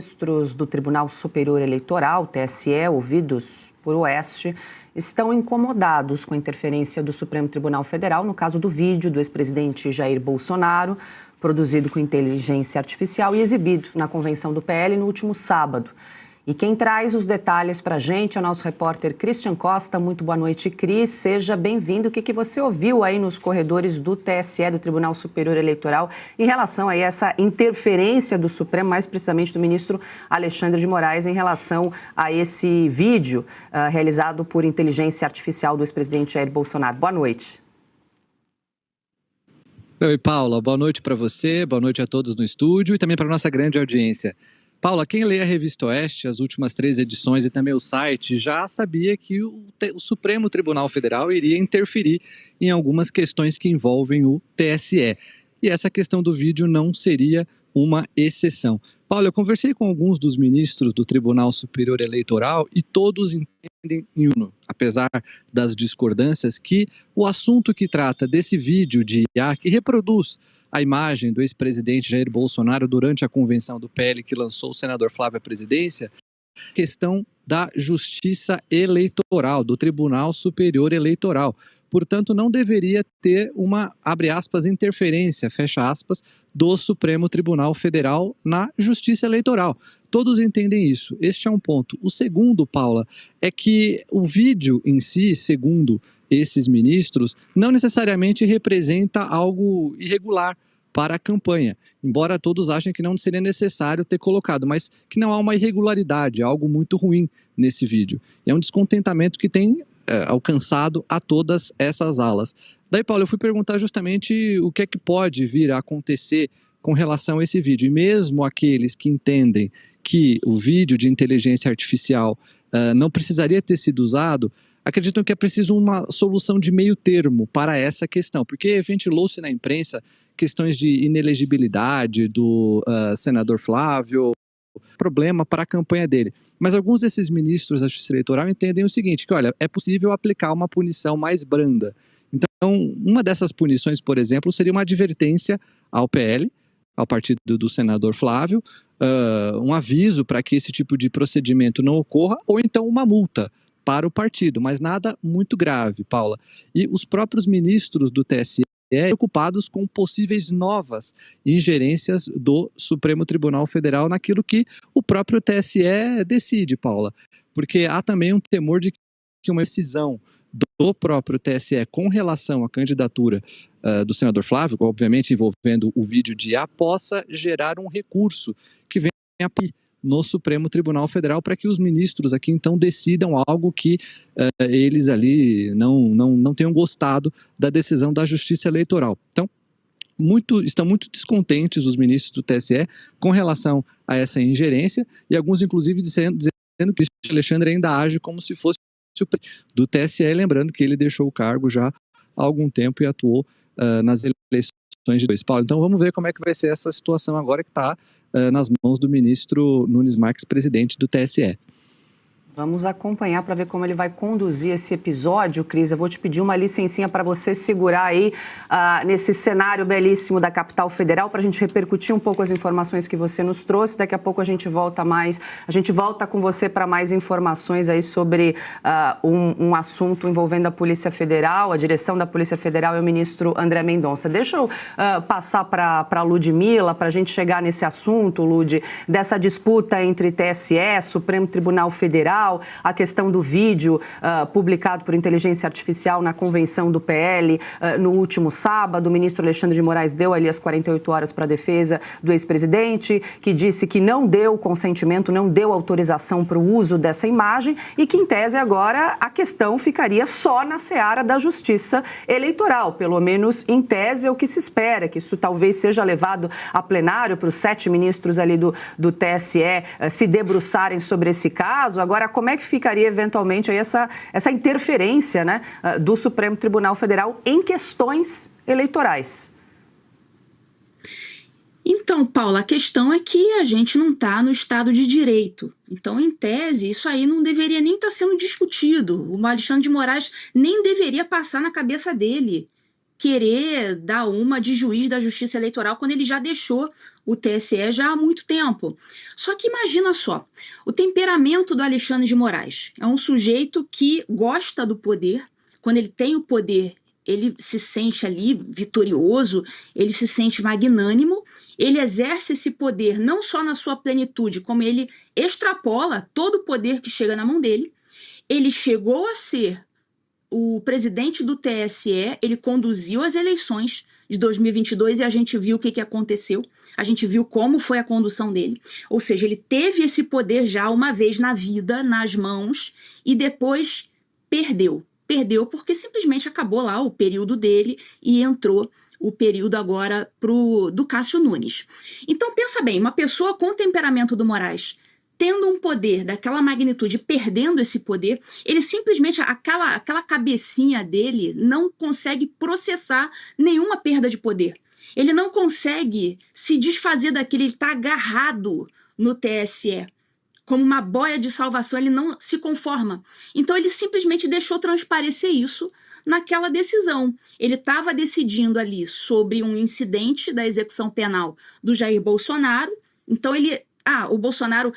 ministros do Tribunal Superior Eleitoral, TSE, ouvidos por Oeste, estão incomodados com a interferência do Supremo Tribunal Federal no caso do vídeo do ex-presidente Jair Bolsonaro, produzido com inteligência artificial e exibido na convenção do PL no último sábado. E quem traz os detalhes para a gente é o nosso repórter Christian Costa. Muito boa noite, Cris. Seja bem-vindo. O que você ouviu aí nos corredores do TSE, do Tribunal Superior Eleitoral, em relação a essa interferência do Supremo, mais precisamente do ministro Alexandre de Moraes, em relação a esse vídeo realizado por inteligência artificial do ex-presidente Jair Bolsonaro? Boa noite. Oi, Paula. Boa noite para você, boa noite a todos no estúdio e também para a nossa grande audiência. Paula, quem lê a Revista Oeste, as últimas 3 edições e também o site, já sabia que o Supremo Tribunal Federal iria interferir em algumas questões que envolvem o TSE. E essa questão do vídeo não seria uma exceção. Paula, eu conversei com alguns dos ministros do Tribunal Superior Eleitoral e todos entendem em uno, apesar das discordâncias, que o assunto que trata desse vídeo de IA que reproduz a imagem do ex-presidente Jair Bolsonaro durante a convenção do PL que lançou o senador Flávio à presidência, questão da Justiça Eleitoral, do Tribunal Superior Eleitoral. Portanto, não deveria ter uma, abre aspas, interferência, fecha aspas, do Supremo Tribunal Federal na Justiça Eleitoral. Todos entendem isso. Este é um ponto. O segundo, Paula, é que o vídeo em si, segundo esses ministros, não necessariamente representa algo irregular para a campanha, embora todos achem que não seria necessário ter colocado, mas que não há uma irregularidade, algo muito ruim nesse vídeo. E é um descontentamento que tem alcançado a todas essas alas. Daí, Paulo, eu fui perguntar justamente o que é que pode vir a acontecer com relação a esse vídeo. E mesmo aqueles que entendem que o vídeo de inteligência artificial não precisaria ter sido usado, acreditam que é preciso uma solução de meio termo para essa questão, porque ventilou-se na imprensa questões de inelegibilidade do senador Flávio, problema para a campanha dele. Mas alguns desses ministros da Justiça Eleitoral entendem o seguinte, que olha, é possível aplicar uma punição mais branda. Então, uma dessas punições, por exemplo, seria uma advertência ao PL, ao partido do senador Flávio, um aviso para que esse tipo de procedimento não ocorra, ou então uma multa para o partido, mas nada muito grave, Paula. E os próprios ministros do TSE preocupados com possíveis novas ingerências do Supremo Tribunal Federal naquilo que o próprio TSE decide, Paula. Porque há também um temor de que uma decisão do próprio TSE com relação à candidatura do senador Flávio, obviamente envolvendo o vídeo de IA, possa gerar um recurso que venha no Supremo Tribunal Federal para que os ministros aqui então decidam algo que eles ali não tenham gostado da decisão da Justiça Eleitoral. Então, estão muito descontentes os ministros do TSE com relação a essa ingerência e alguns inclusive dizendo que o Alexandre ainda age como se fosse o do TSE, lembrando que ele deixou o cargo já há algum tempo e atuou nas eleições de 2022. Paulo, então vamos ver como é que vai ser essa situação agora que está nas mãos do ministro Nunes Marques, presidente do TSE. Vamos acompanhar para ver como ele vai conduzir esse episódio, Cris. Eu vou te pedir uma licencinha para você segurar aí nesse cenário belíssimo da capital federal para a gente repercutir um pouco as informações que você nos trouxe. Daqui a pouco a gente volta com você para mais informações aí sobre um assunto envolvendo a Polícia Federal, a direção da Polícia Federal e o ministro André Mendonça. Deixa eu passar para a Ludmila para a gente chegar nesse assunto, Lud, dessa disputa entre TSE, Supremo Tribunal Federal, a questão do vídeo publicado por inteligência artificial na convenção do PL no último sábado. O ministro Alexandre de Moraes deu ali as 48 horas para a defesa do ex-presidente, que disse que não deu consentimento, não deu autorização para o uso dessa imagem e que, em tese, agora a questão ficaria só na seara da Justiça Eleitoral. Pelo menos, em tese, é o que se espera, que isso talvez seja levado a plenário para os 7 ministros ali do TSE se debruçarem sobre esse caso. Agora, como é que ficaria eventualmente aí essa interferência, né, do Supremo Tribunal Federal em questões eleitorais? Então, Paula, a questão é que a gente não está no Estado de Direito. Então, em tese, isso aí não deveria nem estar sendo discutido. O Alexandre de Moraes nem deveria passar na cabeça dele querer dar uma de juiz da Justiça Eleitoral quando ele já deixou o TSE já há muito tempo. Só que imagina só, o temperamento do Alexandre de Moraes é um sujeito que gosta do poder. Quando ele tem o poder, ele se sente ali vitorioso, ele se sente magnânimo, ele exerce esse poder não só na sua plenitude, como ele extrapola todo o poder que chega na mão dele. Ele chegou a ser o presidente do TSE, ele conduziu as eleições de 2022 e a gente viu o que aconteceu, a gente viu como foi a condução dele. Ou seja, ele teve esse poder já uma vez na vida, nas mãos, e depois perdeu. Perdeu porque simplesmente acabou lá o período dele e entrou o período agora do Cássio Nunes. Então pensa bem, uma pessoa com o temperamento do Moraes, tendo um poder daquela magnitude, perdendo esse poder, ele simplesmente, aquela cabecinha dele não consegue processar nenhuma perda de poder. Ele não consegue se desfazer daquilo, ele está agarrado no TSE. Como uma boia de salvação, ele não se conforma. Então ele simplesmente deixou transparecer isso naquela decisão. Ele estava decidindo ali sobre um incidente da execução penal do Jair Bolsonaro, então o Bolsonaro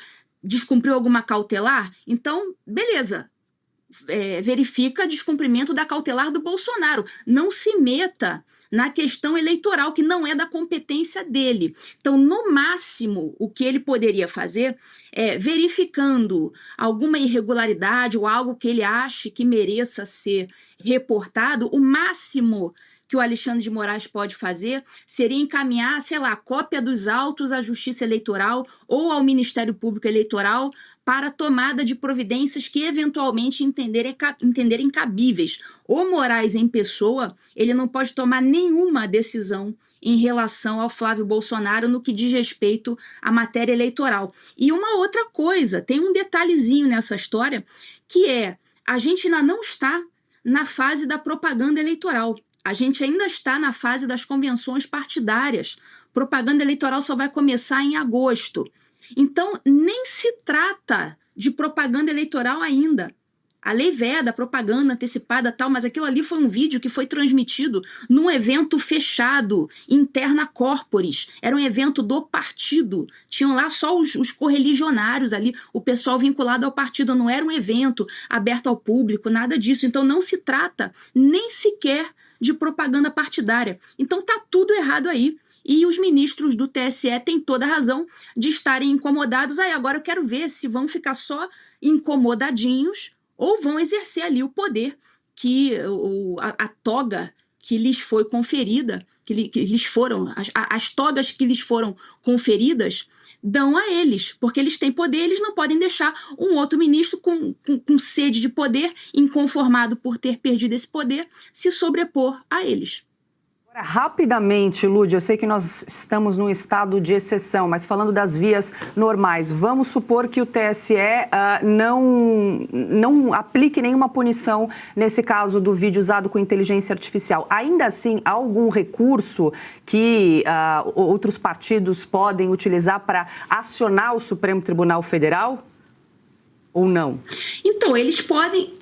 descumpriu alguma cautelar? Então, beleza, verifica descumprimento da cautelar do Bolsonaro. Não se meta na questão eleitoral, que não é da competência dele. Então, no máximo, o que ele poderia fazer é, verificando alguma irregularidade ou algo que ele ache que mereça ser reportado, o máximo que o Alexandre de Moraes pode fazer seria encaminhar, sei lá, cópia dos autos à Justiça Eleitoral ou ao Ministério Público Eleitoral para tomada de providências que eventualmente entenderem cabíveis. O Moraes em pessoa, ele não pode tomar nenhuma decisão em relação ao Flávio Bolsonaro no que diz respeito à matéria eleitoral. E uma outra coisa, tem um detalhezinho nessa história, que é, a gente ainda não está na fase da propaganda eleitoral. A gente ainda está na fase das convenções partidárias. Propaganda eleitoral só vai começar em agosto. Então, nem se trata de propaganda eleitoral ainda. A lei veda, propaganda antecipada tal, mas aquilo ali foi um vídeo que foi transmitido num evento fechado, interna corporis. Era um evento do partido. Tinham lá só os correligionários ali, o pessoal vinculado ao partido. Não era um evento aberto ao público, nada disso. Então, não se trata nem sequer de propaganda partidária. Então tá tudo errado aí. E os ministros do TSE têm toda a razão de estarem incomodados. Aí agora eu quero ver se vão ficar só incomodadinhos ou vão exercer ali o poder que a toga que lhes foi conferida, as togas que lhes foram conferidas dão a eles, porque eles têm poder, eles não podem deixar um outro ministro com sede de poder, inconformado por ter perdido esse poder, se sobrepor a eles. Rapidamente, Lúdia, eu sei que nós estamos num estado de exceção, mas falando das vias normais, vamos supor que o TSE não aplique nenhuma punição nesse caso do vídeo usado com inteligência artificial. Ainda assim, há algum recurso que outros partidos podem utilizar para acionar o Supremo Tribunal Federal ou não? Então, eles podem...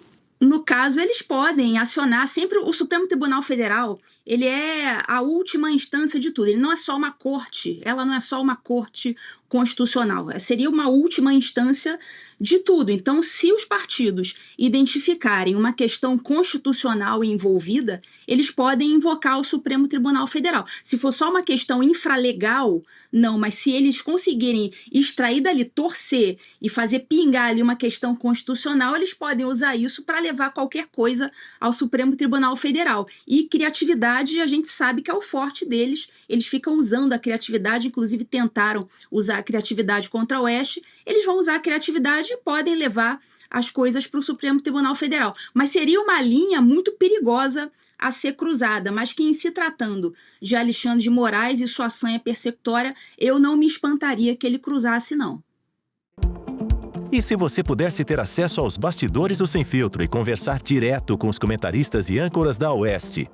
No caso, eles podem acionar sempre o Supremo Tribunal Federal. Ele é a última instância de tudo. Ele não é só uma corte, ela não é só uma corte constitucional. Seria uma última instância de tudo. Então, se os partidos identificarem uma questão constitucional envolvida, eles podem invocar o Supremo Tribunal Federal. Se for só uma questão infralegal, não, mas se eles conseguirem extrair dali, torcer e fazer pingar ali uma questão constitucional, eles podem usar isso para levar qualquer coisa ao Supremo Tribunal Federal. E criatividade, a gente sabe que é o forte deles. Eles ficam usando a criatividade, inclusive tentaram usar a criatividade contra o Oeste. Eles vão usar a criatividade e podem levar as coisas para o Supremo Tribunal Federal. Mas seria uma linha muito perigosa a ser cruzada, mas que em se tratando de Alexandre de Moraes e sua sanha persecutória, eu não me espantaria que ele cruzasse, não. E se você pudesse ter acesso aos bastidores do Sem Filtro e conversar direto com os comentaristas e âncoras da Oeste?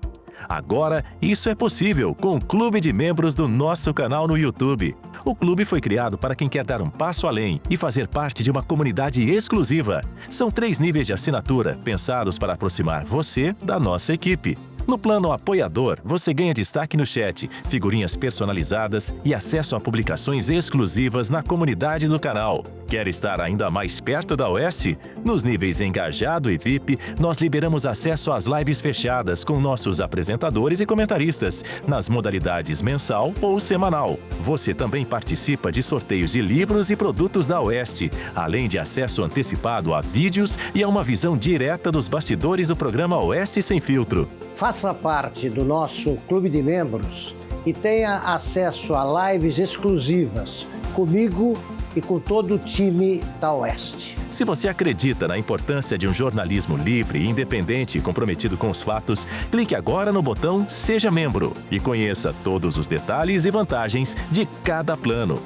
Agora, isso é possível com o Clube de Membros do nosso canal no YouTube. O clube foi criado para quem quer dar um passo além e fazer parte de uma comunidade exclusiva. São 3 níveis de assinatura, pensados para aproximar você da nossa equipe. No plano apoiador, você ganha destaque no chat, figurinhas personalizadas e acesso a publicações exclusivas na comunidade do canal. Quer estar ainda mais perto da Oeste? Nos níveis Engajado e VIP, nós liberamos acesso às lives fechadas com nossos apresentadores e comentaristas, nas modalidades mensal ou semanal. Você também participa de sorteios de livros e produtos da Oeste, além de acesso antecipado a vídeos e a uma visão direta dos bastidores do programa Oeste Sem Filtro. Faça parte do nosso clube de membros e tenha acesso a lives exclusivas comigo e com todo o time da Oeste. Se você acredita na importância de um jornalismo livre, independente e comprometido com os fatos, clique agora no botão Seja Membro e conheça todos os detalhes e vantagens de cada plano.